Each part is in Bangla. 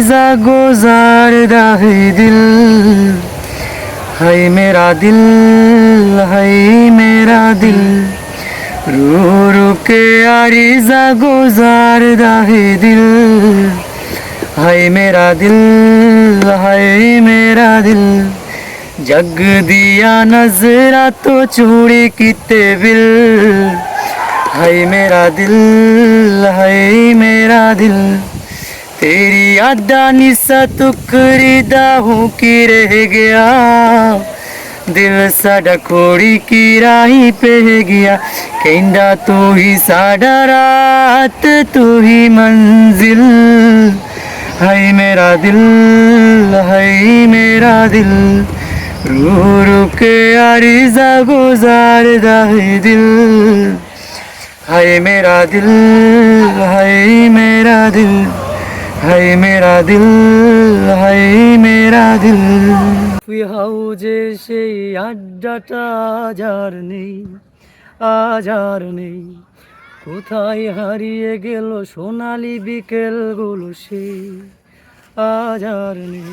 आरिज़ा गुज़ारदा है दिल, है मेरा दिल, है मेरा दिल। रू रू के आरिज़ा गुज़ारदा है दिल, है मेरा दिल, है मेरा दिल। जग दिया नजरा तो चूड़ी किते बिल, है मेरा दिल, है मेरा दिल। तेरी अड्डा निशा तुकरीदा हूँ कि रह गया, दिल साडा कोड़ी की राही पे गया। कहंदा तू ही साडा रात, तू ही मंजिल, है मेरा दिल, है मेरा दिल। रू रू के आरिज़ा गुज़ारदा है दिल, है मेरा दिल, है मेरा दिल, है मेरा दिल, है मेरा दिल। কফি হাউজে সেই আড্ডাটা আজ আর নেই, আজ আর নেই। কোথায় হারিয়ে গেল সোনালি বিকেলগুলো সেই, আজ আর নেই।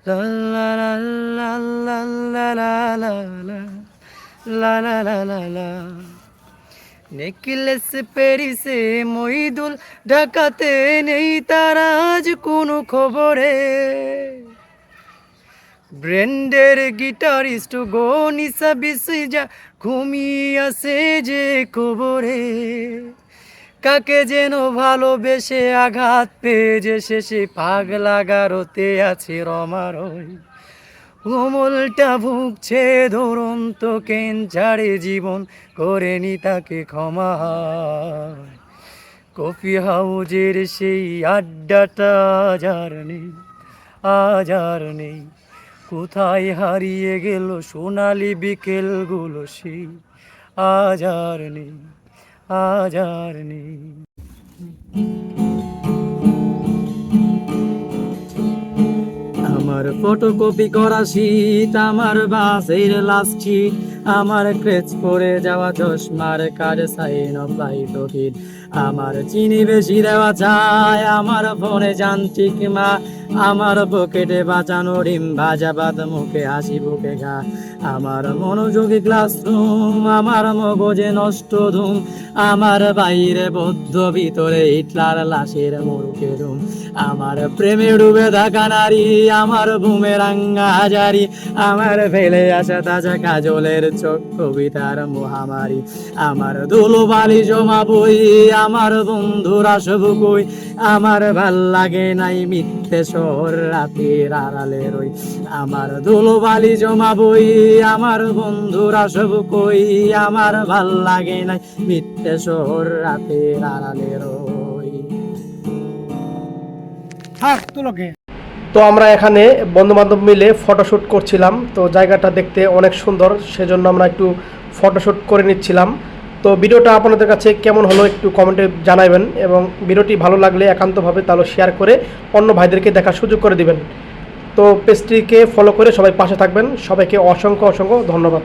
লা লা লা লা লা লা লা লা লা লা লা লা লা। নেকলেস পেরিসে মইদুল ঢাকাতে নেই তার আজ কোনো খবরে। ব্র্যান্ডের গিটারিস্ট গনিসা বিসিজা ঘুমিয়ে আছে যে কবরে। কাকে যেন ভালোবেসে আঘাত পেয়ে যে শেষে পাগলা গারোতে আছে রমারই। কোমলটা ভুগছে দুরন্ত ক্যান্সারে, জীবন করেনি তাকে ক্ষমা। কফি হাউজের সেই আড্ডাটা আজ আর নেই, আজ আর নেই। কোথায় হারিয়ে গেল সোনালি বিকেলগুলো সেই, আজ আর নেই, আজ আর নেই। আমার ফটোকপি করা শীত, আমার বাসের লাস্ট সিট, আমার ক্রেচ পরে যাওয়া চশমার কার সাইন অফ লাইট ওকিট। আমার চিনি বেশি দেওয়া চায়, আমার ফোনে যান্ত্রিক মা, আমার পকেটে বাঁচানো ডিম ভাজা ভাত, মুখে হাসি বুকে ঘা। আমার মনোযোগী ক্লাসরুম, আমার মগজে নষ্ট ধুম, আমার বাইরে বদ্ধ ভিতরে হিটলার লাশের মুরুকে ধুম। আমার প্রেমে ডুবে থাকা নারী, আমার বুমেরাঙ্গা হাজারি, আমার ফেলে আসা তাজা কাজলের চোখ কবিতার মহামারী। আমার ধুলোবালি জমা বই, আমার বন্ধুরা সব কই, আমার ভাল লাগে নাই মিথ্যে শহর রাতের আড়ালে রই। আমার ধুলোবালি জমা বই, আমার বন্ধুরা সব কই, আমার ভাল লাগে নাই মিথ্যে শহর রাতের আড়ালে রই। তো আমরা এখানে বন্ধু বান্ধব মিলে ফটোশ্যুট করছিলাম। তো জায়গাটা দেখতে অনেক সুন্দর, সেজন্য আমরা একটু ফটোশ্যুট করে নিচ্ছিলাম। তো ভিডিওটা আপনাদের কাছে কেমন হলো একটু কমেন্টে জানাবেন, এবং ভিডিওটি ভালো লাগলে একান্তভাবে তাহলে শেয়ার করে অন্য ভাইদেরকে দেখার সুযোগ করে দিবেন। তো পেজটিকে ফলো করে সবাই পাশে থাকবেন। সবাইকে অসংখ্য অসংখ্য ধন্যবাদ।